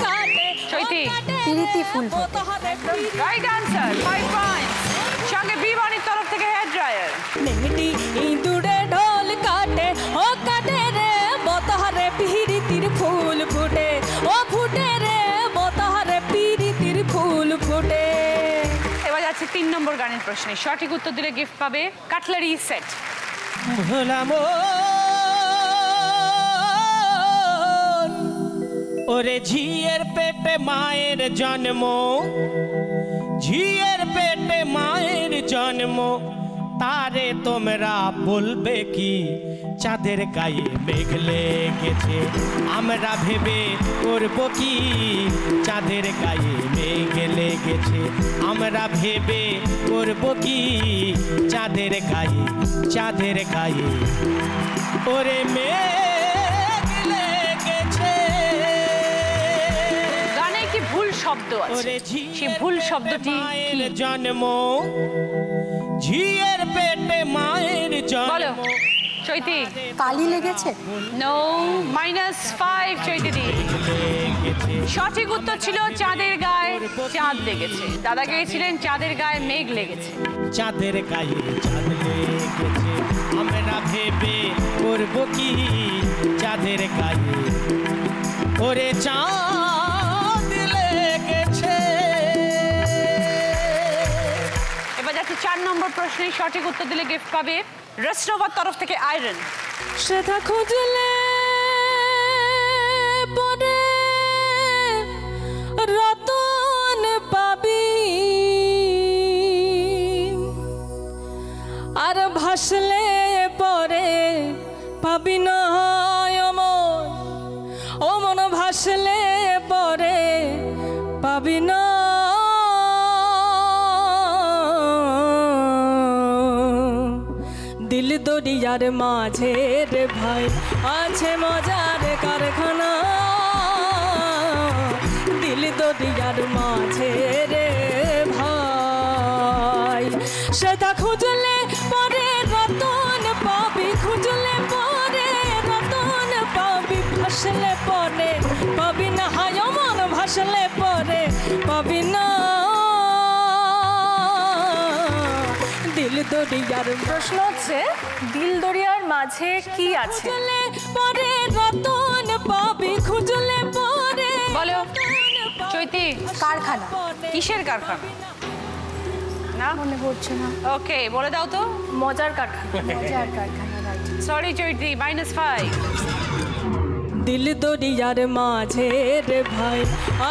চৈতি। পিরিতি ফুল ফোটে। Right answer, 5 point. সঙ্গে বি বনির তরফ থেকে হেয়ার ড্রায়ার। এবার যাচ্ছে 3 নম্বর গানের প্রশ্নে। সঠিক উত্তর দিলে গিফট পাবে কাটলারি সেট। ভোলাম ওরে ঝিয়ের পেটে মায়ের জন্ম, তারে তোমরা বলবে কি চাঁদের গায়ে মেঘ লেগেছে, আমরা ভেবে করব কি চাঁদের গায়ে মেঘ লেগেছে, আমরা ভেবে করব কি চাঁদের গায়ে ওরে মেঘ লেগেছে। গানে কি ভুল শব্দ আছে? সেই ভুল শব্দটি কি? জন্ম, ঝিয়ের পেটে মায়ের বলো জন্ম। চৈতি। কালি লেগেছে। নো, -5 চৈতি দি। সঠিক উত্তর ছিল চাঁদের গায়ে চাঁদ লেগেছে। দাদা গেয়েছিলেন চাঁদের গায়ে মেঘ লেগেছে। চাঁদের গায়ে চাঁদ লেগেছে, আমরা ভেবে করব কি চাঁদের গায়ে ওরে চাঁদ লেগেছে। এবার যাচ্ছে 4 নম্বর প্রশ্নে। সঠিক উত্তর দিলে গিফট পাবে রেস্টোভার তরফ থেকে আয়রন। সেটা খুঁজলে পরে রতন পাবি, আর ভাসলে পরে পাবি না অমন ভাসলে পরে পাবি না। দিল দরিয়ার মাঝে রে ভাই আছে মজার কারখানা, দিল দরিয়ার মাঝে রে ভাই। সেটা খুঁজলে পরে রতন পাবি, খুঁজলে পরে রতন পাবি, ভাসলে পরে পাবি না হায় মন, ভাসলে পরে পাবি না। দিল দরিয়ার প্রশ্ন হচ্ছে দিল দরিয়ার মাঝে কি আছে? পরে রতন পাবি, খুঁজলে পরে। বলো চৈতি। কারখানা। কিসের কারখানা? না মনে পড়ছে না। ওকে, বলে দাও তো। মজার কারখানা। মজার কারখানা, রাইট। সরি চৈতি, -5। দিল দরিয়ার মাঝে রে ভাই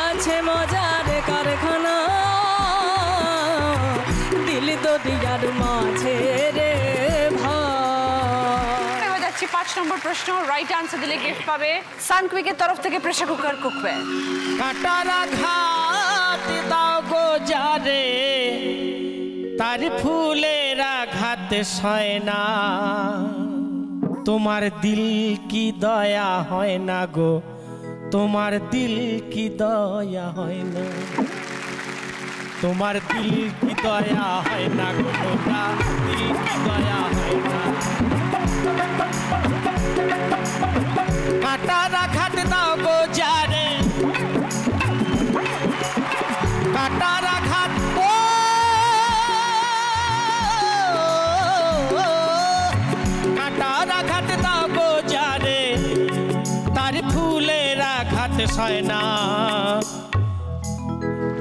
আছে মজার কারখানা, দিল দরিয়ার মাঝে রে ভাই। এবার যাচ্ছি 5 নম্বর প্রশ্ন। রাইট আনসার দিলে গিফট পাবে সানকুইকের তরফ থেকে প্রেসার কুকার কুকওয়্যার। কাটারা ঘাত দাও গো যারে, তার ফুলের আঘাত খাতে সয় না তোমার দিল কি দয়া হয় না গো তোমার দিল কি দয়া হয় না তোমার দিল কি দয়া হয় না গো তোমার দিল কি দয়া হয় না কাটা রাখাত দাও গো জানে কাটা রাখাত কাটা রাখাত দাও গো জানে তার ফুলে রাখাত সয় না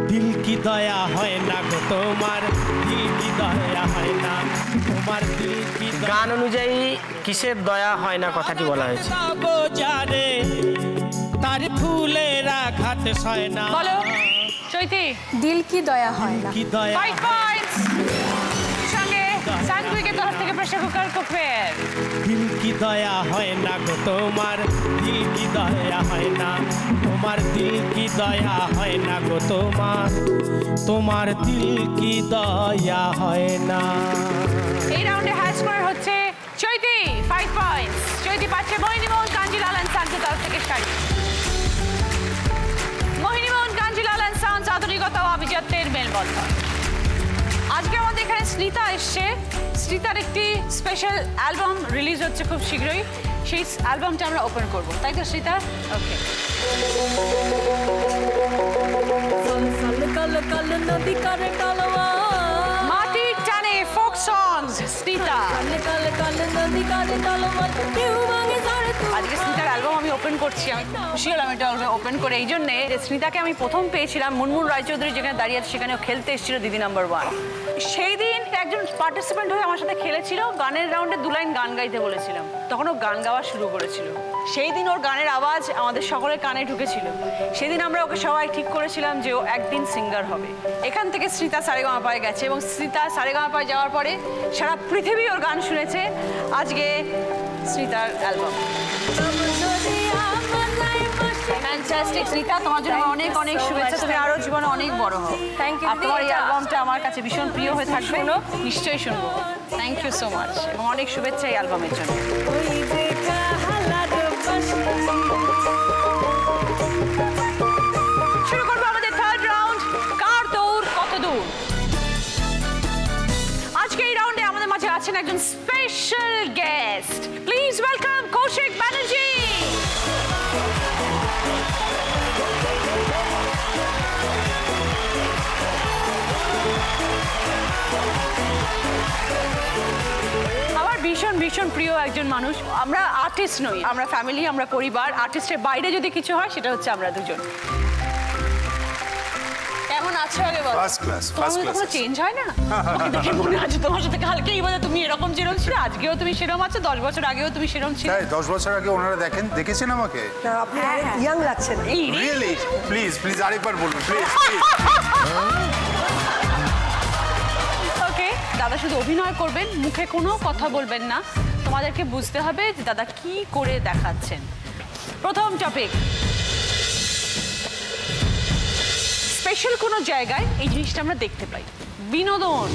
দিল কি দয়া হয় না গো তোমার দিল কি দয়া হয় না তোমার দিল কি গান অনুযায়ী কিসের দয়া হয় না কথাটি বলা হয়েছে গো জানে তার ফুলে রাখাত সয় না বলো চৈতি। দিল কি দয়া হয় না। কি দয়া 5 পয়েন্টস সঙ্গে সানগুইকের তরফ থেকে প্রেসার কুকার কুফের। দিল কি দয়া হয় না গো তোমার দিল কি দয়া হয় না তোমার দিল কি দয়া হয় না গো তোমার দিল কি দয়া হয় না। এই রাউন্ডে হাই স্কোর হচ্ছে চৈতি 5 পয়েন্টস। চৈতি পাচ্ছে মোহিনীমোহন কাঞ্জিলাল এন্ড সান্সের তরফ থেকে শাড়ি। মোহিনীমোহন কাঞ্জিলাল এন্ড সান্স আধুনিকতা ও আভিজাত্যের মেলবন্ধন। আজকে আমাদের এখানে স্মিতা এসছে। স্মিতার একটি স্পেশাল অ্যালবাম রিলিজ হচ্ছে খুব শীঘ্রই। সেই অ্যালবামটা আমরা ওপেন করব, তাই তো স্মিতা? ওকে। মাটির টানে ফোক সংস স্মিতা। আজকে স্মিতার অ্যালবাম আমি ওপেন করছি। আমি খুশি হলাম এটা ওপেন করে এই জন্যে যে স্মিতাকে আমি প্রথম পেয়েছিলাম মুনমুন রায়চৌধুরী যেখানে দাঁড়িয়ে আছে, সেখানেও খেলতে এসেছিল দিদি নাম্বার 1। সেই দিন একজন পার্টিসিপেন্ট হয়ে আমার সাথে খেলেছিল, গানের রাউন্ডে 2 লাইন গান গাইতে বলেছিলাম, তখন ও গান গাওয়া শুরু করেছিল। সেই দিন ওর গানের আওয়াজ আমাদের সকলের কানে ঢুকেছিল। সেদিন আমরা ওকে সবাই ঠিক করেছিলাম যে ও একদিন সিঙ্গার হবে। এখান থেকে স্মিতা সারেগামাপায় গেছে এবং স্মিতা সারেগামাপায় যাওয়ার পরে সারা পৃথিবী ওর গান শুনেছে। আজকে স্মিতার অ্যালবাম ফ্যান্টাস্টিক। স্মিতা, তোমার জন্য অনেক অনেক শুভেচ্ছা। তুমি আরো জীবনে অনেক বড় হও। Thank you. আর তোমার এই অ্যালবামটা আমার কাছে ভীষণ প্রিয় হয়ে থাকবে। নিশ্চয়ই শুনবো। থ্যাংক ইউ সো মাচ এবং অনেক শুভেচ্ছা এই অ্যালবামের জন্য। শুরু করবো আমাদের থার্ড রাউন্ড, কার দৌড় কত দূর। আজকে এই রাউন্ডে আমাদের মাঝে আছেন একজন special guest. Please welcome Koushik Banerjee. আমার ভীষণ ভীষণ প্রিয় একজন মানুষ। আমরা আর্টিস্ট নই, আমরা ফ্যামিলি, আমরা পরিবার। আর্টিস্টের বাইরে যদি কিছু হয় সেটা হচ্ছে আমরা দুজন। কেমন আছো আগে বলো? ফার্স্ট ক্লাস, তোমার ফার্স্ট মধ্যে ক্লাস। কোনো চেঞ্জ হয় না? আমাকে দেখে মনে আছে তোমার সাথে কালকেই বলে তুমি এরকম যেরকম ছিল, আজকেও তুমি সেরকম আছো, 10 বছর আগেও তুমি সেরকম ছিলে। তাই 10 বছর আগে ওনারা দেখেছেন আমাকে? না, আপনি ইয়াং লাগছেন। এই রিয়েলি? প্লিজ আরেকবার বলুন প্লিজ। ওকে, দাদা শুধু অভিনয় করবেন, মুখে কোনো কথা বলবেন না। তোমাদেরকে বুঝতে হবে যে দাদা কি করে দেখাচ্ছেন। প্রথম টপিক, স্পেশাল কোনো জায়গায় এই জিনিসটা আমরা দেখতে পাই, বিনোদন।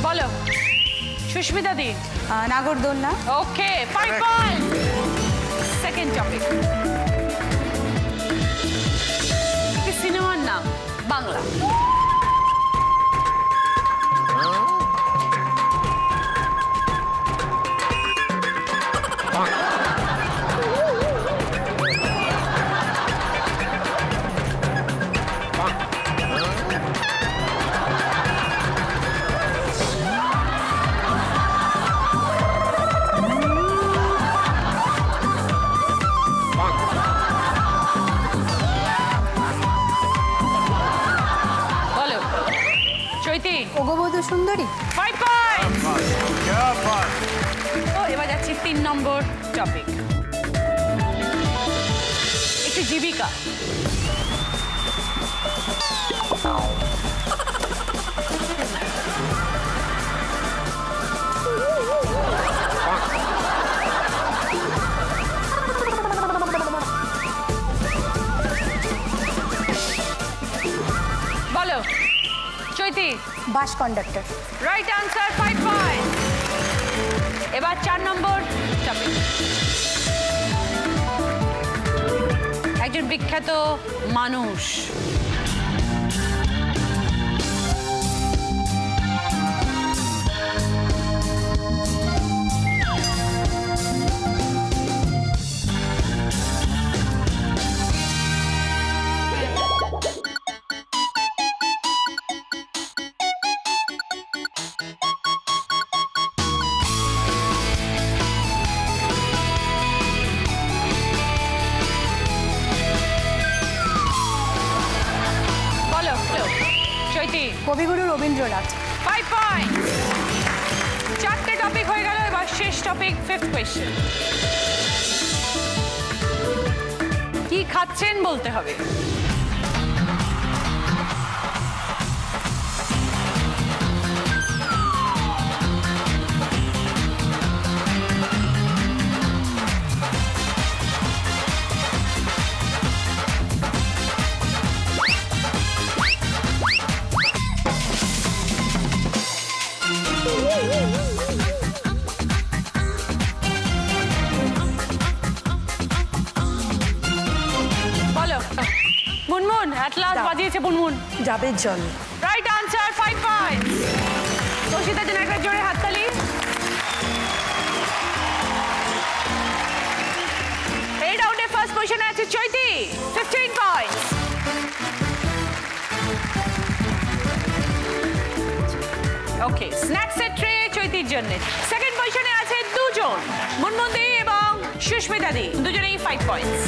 বলো সুস্মিতা দি। নাগরদোলনা। ওকে, 5 পয়েন্ট। সেকেন্ড টপিক, সিনেমার নাম বাংলা। ওগবধূ সুন্দরী। 5 পয়েন্ট। তো এবার যাচ্ছি 3 নম্বর টপিক, একটি জীবিকা। বলো Chaiti. Bus conductor. Right answer, 5 point. এবার 4 নম্বর টপিক, একজন বিখ্যাত মানুষ। কবিগুরু রবীন্দ্রনাথ। 5 পয়েন্ট। 4টে টপিক হয়ে গেল, এবার শেষ টপিক, 5th কোয়েশ্চেন। কি খাচ্ছেন বলতে হবে। Munmun, at last বাজিয়েছে Munmun. ডাবের জল। Right answer, 5 point. তোষিতার জন্য একটা জোরে হাততালি। এই রাউন্ডে ফার্স্ট পজিশনে আছে চৈতি, 15 পয়েন্ট। ওকে, স্ন্যাক্সের ট্রে চৈতির জন্য। সেকেন্ড পজিশনে আছে দুজন, মুনমুনদি এবং সুস্মিতাদি, দুজনেই 5 পয়েন্টস।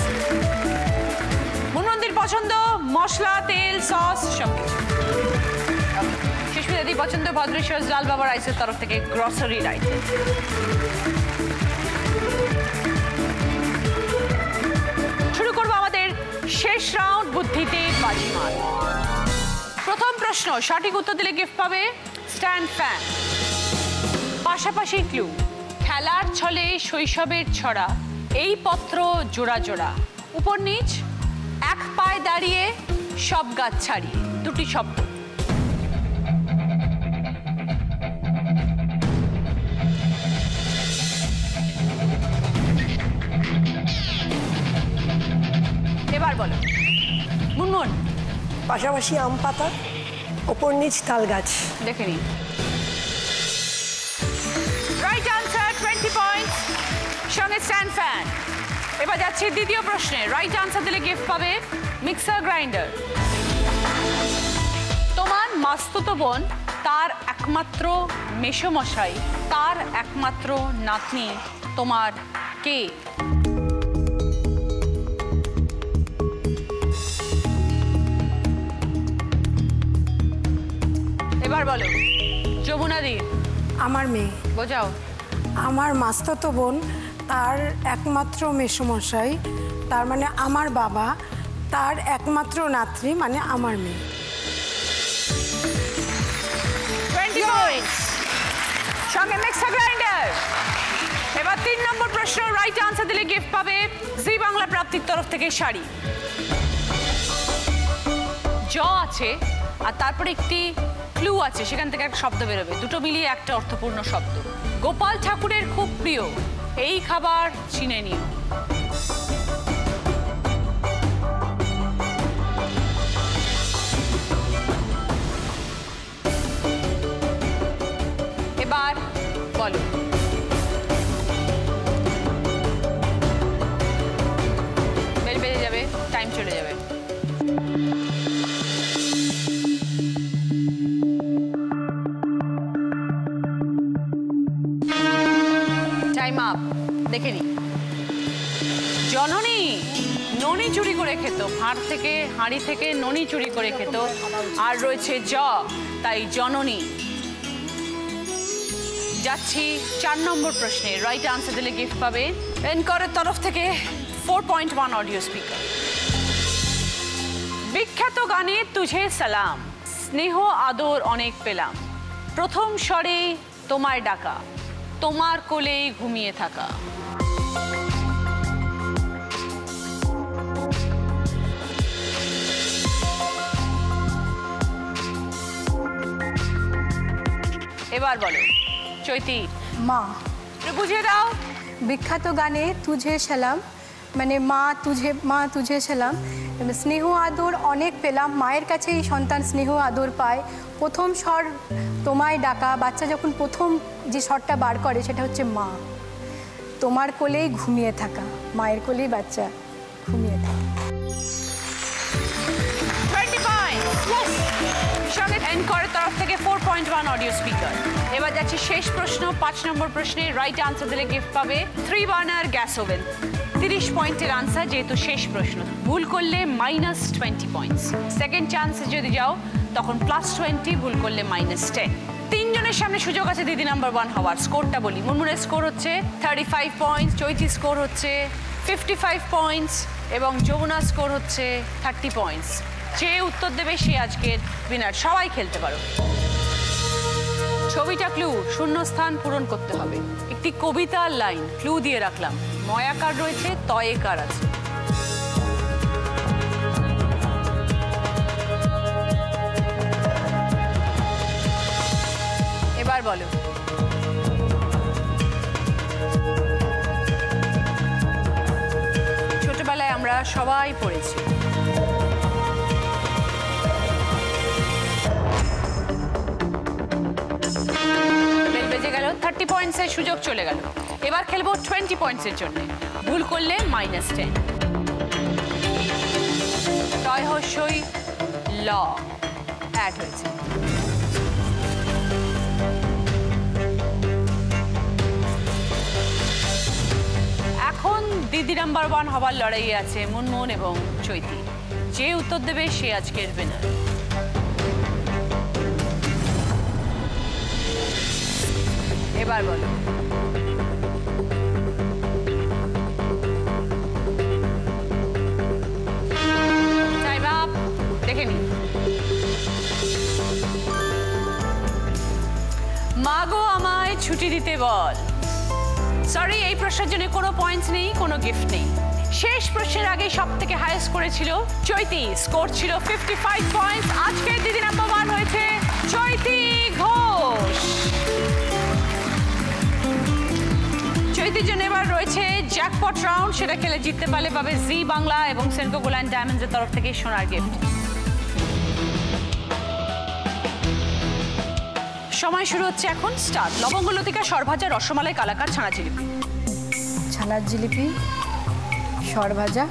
মুনমুনদির পছন্দ মশলা, তেল, সস সবকিছু। সুস্মিতাদি পছন্দ ভদ্রেশ্বর লাল বাবা রাইসের তরফ থেকে গ্রসারি আইটেম। শুরু করবো আমাদের শেষ রাউন্ড, বুদ্ধিতে বাজিমাত। প্রথম প্রশ্ন, সঠিক উত্তর দিলে গিফট পাবে স্ট্যান্ড ফ্যান। পাশাপাশি ক্লু, খেলার ছলে শৈশবের ছড়া, এই পত্র জোড়া জোড়া, উপর নিচ, এক পায়ে দাঁড়িয়ে সব গাছ ছাড়িয়ে, দুটি শব্দ। এবার বলো মুনমুন। পাশাপাশি আম পাতা, ওপর নিচ তাল গাছ। দেখে নি। রাইট আনসার, 20 পয়েন্ট, সঙ্গে স্ট্যান্ড ফ্যান। এবার যাচ্ছি দ্বিতীয় প্রশ্নে। রাইট আনসার দিলে গিফট পাবে মিক্সার গ্রাইন্ডার। তোমার মাস্তুতো বোন, তার একমাত্র মেসোমশাই, তার একমাত্র নাতনি তোমার কে? এবার বলো যমুনাদি। আমার মেয়ে। বোঝাও। আমার মাস্তুতো বোন, তার একমাত্র মেসোমশাই, তার মানে আমার বাবা, তার একমাত্র নাতনি মানে আমার মেয়ে। 20 পয়েন্টস, সঙ্গে মিক্সার গ্রাইন্ডার। এবার 3 নম্বর প্রশ্ন। রাইট আনসার দিলে গিফট পাবে জি বাংলা প্রাপ্তির তরফ থেকে শাড়ি। জ আছে আর তারপরে একটি ক্লু আছে, সেখান থেকে একটা শব্দ বেরোবে, দুটো মিলিয়ে একটা অর্থপূর্ণ শব্দ। গোপাল ঠাকুরের খুব প্রিয় এই খাবার চিনে নিও। এবার বলো। বেল বেজে যাবে, টাইম চলে যাবে। Time up. দেখে নি। জননী, ননী ননি চুরি করে খেত, ভাঁড় থেকে হাঁড়ি থেকে ননি চুরি করে খেত। আর রয়েছে জ, তাই জননী। যাচ্ছি 4 নম্বর প্রশ্নে, রাইট আনসার দিলে গিফট পাবে এনকরের তরফ থেকে 4.1 অডিও স্পিকার। বিখ্যাত গানে তুঝে সালাম, স্নেহ আদর অনেক পেলাম, প্রথম স্বরে তোমায় ডাকা, তোমার কোলেই ঘুমিয়ে থাকা। এবার বলো চৈতি। মা। বুঝিয়ে দাও। বিখ্যাত গানে তুঝে সালাম, মানে মা তুঝে সালাম, স্নেহ আদর অনেক পেলাম, মায়ের কাছেই সন্তান স্নেহ আদর পায়, প্রথম স্বর তোমায় ডাকা, বাচ্চা যখন প্রথম যে স্বরটা বার করে সেটা হচ্ছে মা, তোমার কোলেই ঘুমিয়ে থাকা, মায়ের কোলেই বাচ্চা ঘুমিয়ে থাকে। এনকরের তরফ থেকে 4.1 অডিও স্পিকার। এবার যাচ্ছি শেষ প্রশ্ন, 5 নম্বর প্রশ্নে রাইট আনসার দিলে গিফট পাবে 3 বার্নার গ্যাস ওভেন। 30 পয়েন্টের আনসার, যেহেতু শেষ প্রশ্ন। ভুল করলে -20 পয়েন্টস। সেকেন্ড চান্সে যদি যাও তখন +20, ভুল করলে -10। 3 জনের সামনে সুযোগ আছে দিদি নাম্বার 1 হওয়ার। স্কোরটা বলি, মুনমুনের স্কোর হচ্ছে 35 পয়েন্টস, চৈতির স্কোর হচ্ছে 55 পয়েন্টস এবং যমুনার স্কোর হচ্ছে 30 পয়েন্টস। যে উত্তর দেবে সে আজকের উইনার। সবাই খেলতে পারো। ছবিটা ক্লু, শূন্যস্থান পূরণ করতে হবে। একটি কবিতার লাইন ক্লু দিয়ে রাখলাম, ময়াকার রয়েছে, তয়েকার আছে। এবার বলো। ছোটবেলায় আমরা সবাই পড়েছি। বেজে গেল, 30 পয়েন্টসের সুযোগ চলে গেল। এবার খেলবো 20 পয়েন্টসের জন্য। ভুল করলে -10। টয় হর্ষই ল অ্যাড হয়েছে। এখন দিদি নাম্বার 1 হবার লড়াই আছে মুনমুন এবং চৈতি। যে উত্তর দেবে সে আজকের উইনার। এবার বলো। টাইম আপ, দেখে নি। মাগো আমায় ছুটি দিতে বল। সরি, এই প্রশ্নের জন্য কোনো পয়েন্টস নেই, কোনো গিফট নেই। শেষ প্রশ্নের আগে সব থেকে হাইয়েস্ট করেছিল চৈতি, স্কোর ছিল 55 পয়েন্টস। আজকের দিদি নাম্বার 1 হয়েছে চৈতি ঘোষ। চৈতির জন্য এবার রয়েছে জ্যাকপট রাউন্ড, সেটা খেলে জিততে পারলে পাবে জি বাংলা এবং সেনকো গোল্ড অ্যান্ড ডায়মন্ডসের তরফ থেকে সোনার গিফট। সময় শুরু হচ্ছে এখন, স্টার্ট। লবঙ্গ লতিকা, সরভাজা, রসমালাই, কালাকাঁদ, ছানা জিলিপি। ছানার জিলিপি, সরভাজা,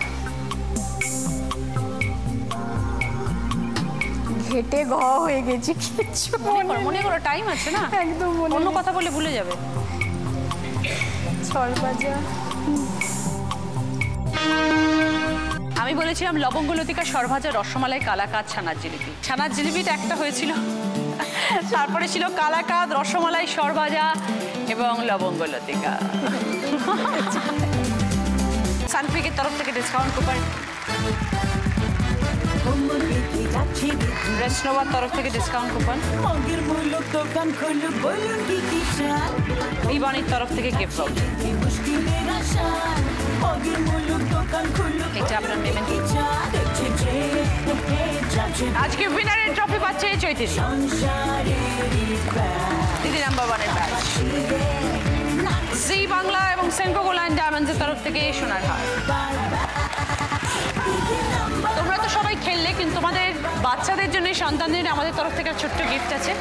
ঘেটে গ হয়ে গেছি, কিচ্ছু মনে করো, টাইম আছে না, একদম অন্য কথা বলে ভুলে যাবে। সরভাজা, আমি বলেছিলাম লবঙ্গ লতিকা, সরভাজা, রসমালাই, কালাকাঁদ, ছানার জিলিপি। ছানার জিলিপিটা একটা হয়েছিল, তারপরে ছিল কালাকাঁদ, রসমালাই, সরভাজা এবং লবঙ্গ লতিকা। সানফিকের তরফ থেকে ডিসকাউন্ট কুপন, রেস্টোরার তরফ থেকে ডিসকাউন্ট কুপন, ইবানির তরফ থেকে গিফট বক্স। এটা আপনার পেমেন্ট। আজকে উইনারের ট্রফি পাচ্ছে চৈতি, দিদি নাম্বার 1 এর ব্যাচ। জি বাংলা এবং সেনকো গোল্ড অ্যান্ড ডায়মন্ডসের তরফ থেকে সোনার হার। তোমরা তো সবাই খেললে, কিন্তু তোমাদের বাচ্চাদের জন্য, সন্তানদের আমাদের তরফ থেকে ছোট্ট গিফট আছে।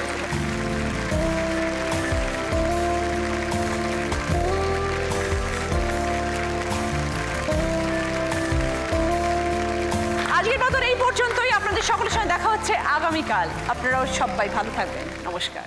আজকের মতন এই পর্যন্তই। আপনাদের সকলের সঙ্গে দেখা হচ্ছে আগামীকাল। আপনারাও সবাই ভালো থাকবেন। নমস্কার।